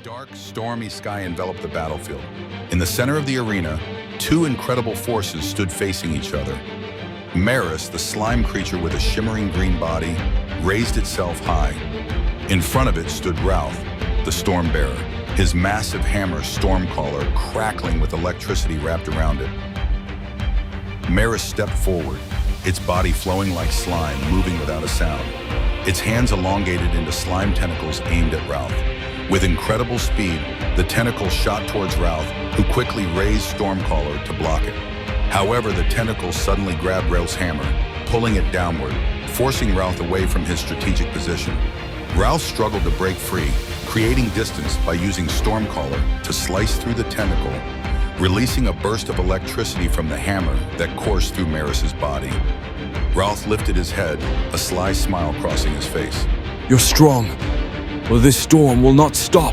dark, stormy sky enveloped the battlefield. In the center of the arena, two incredible forces stood facing each other. Maerus, the slime creature with a shimmering green body, raised itself high. In front of it stood Rauth, the Stormbearer, his massive hammer Stormcaller crackling with electricity wrapped around it. Maerus stepped forward, its body flowing like slime, moving without a sound. Its hands elongated into slime tentacles aimed at Rauth. With incredible speed, the tentacles shot towards Rauth, who quickly raised Stormcaller to block it. However, the tentacles suddenly grabbed Rauth's hammer, pulling it downward, forcing Rauth away from his strategic position. Rauth struggled to break free, creating distance by using Stormcaller to slice through the tentacle, releasing a burst of electricity from the hammer that coursed through Maerus's body. Rauth lifted his head, a sly smile crossing his face. You're strong. Well, this storm will not stop.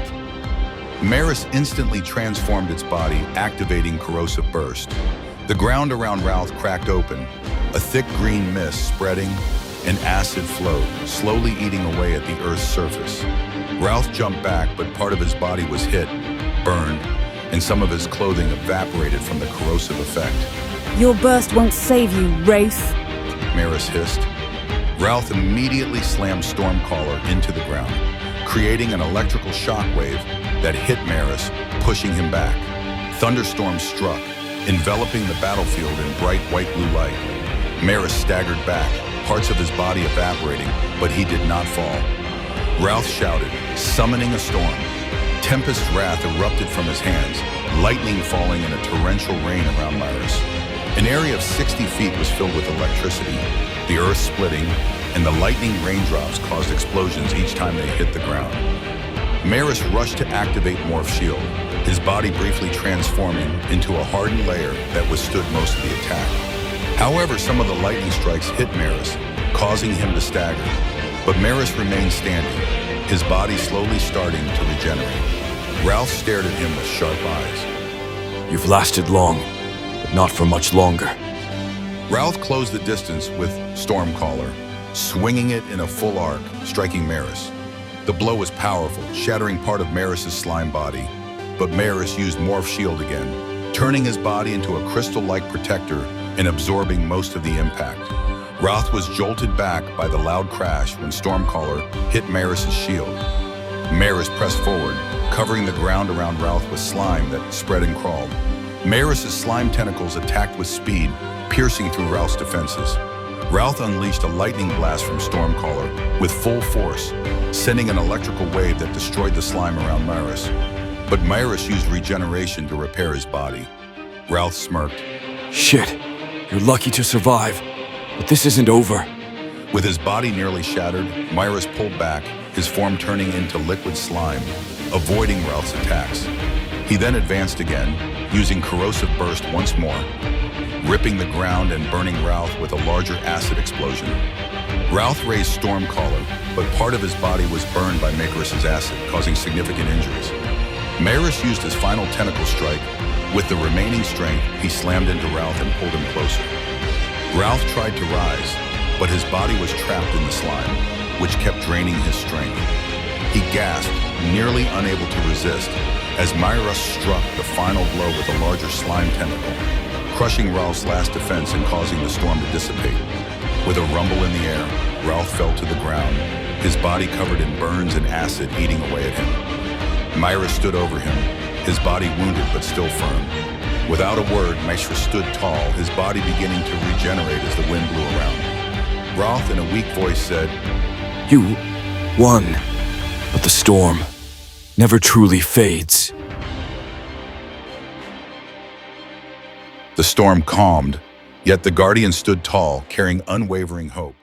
Maerus instantly transformed its body, activating Corrosive Burst. The ground around Rauth cracked open, a thick green mist spreading, and acid flowed, slowly eating away at the Earth's surface. Rauth jumped back, but part of his body was hit, burned, and some of his clothing evaporated from the corrosive effect. Your burst won't save you, Rauth, Maerus hissed. Rauth immediately slammed Stormcaller into the ground, creating an electrical shockwave that hit Maerus, pushing him back. Thunderstorms struck, enveloping the battlefield in bright white-blue light. Maerus staggered back, parts of his body evaporating, but he did not fall. Rauth shouted, summoning a storm. Tempest's wrath erupted from his hands, lightning falling in a torrential rain around Maerus. An area of 60 feet was filled with electricity, the earth splitting, and the lightning raindrops caused explosions each time they hit the ground. Maerus rushed to activate Morph Shield, his body briefly transforming into a hardened layer that withstood most of the attack. However, some of the lightning strikes hit Maerus, causing him to stagger. But Maerus remained standing, his body slowly starting to regenerate. Rauth stared at him with sharp eyes. You've lasted long, but not for much longer. Rauth closed the distance with Stormcaller, swinging it in a full arc, striking Maerus. The blow was powerful, shattering part of Maerus's slime body. But Maerus used Morph Shield again, turning his body into a crystal-like protector and absorbing most of the impact. Rauth was jolted back by the loud crash when Stormcaller hit Maerus's shield. Maerus pressed forward, covering the ground around Rauth with slime that spread and crawled. Maerus's slime tentacles attacked with speed, piercing through Rauth's defenses. Rauth unleashed a lightning blast from Stormcaller with full force, sending an electrical wave that destroyed the slime around Maerus. But Maerus used regeneration to repair his body. Rauth smirked. Shit, you're lucky to survive, but this isn't over. With his body nearly shattered, Maerus pulled back, his form turning into liquid slime, avoiding Rauth's attacks. He then advanced again, using Corrosive Burst once more, ripping the ground and burning Rauth with a larger acid explosion. Rauth raised Stormcaller, but part of his body was burned by Maerus's acid, causing significant injuries. Maerus used his final tentacle strike. With the remaining strength, he slammed into Rauth and pulled him closer. Rauth tried to rise, but his body was trapped in the slime, which kept draining his strength. He gasped, nearly unable to resist, as Maerus struck the final blow with a larger slime tentacle, crushing Rauth's last defense and causing the storm to dissipate. With a rumble in the air, Rauth fell to the ground, his body covered in burns and acid eating away at him. Maerus stood over him, his body wounded but still firm. Without a word, Maerus stood tall, his body beginning to regenerate as the wind blew around. Rauth, in a weak voice, said, You won, but the storm never truly fades. The storm calmed, yet the Guardian stood tall, carrying unwavering hope.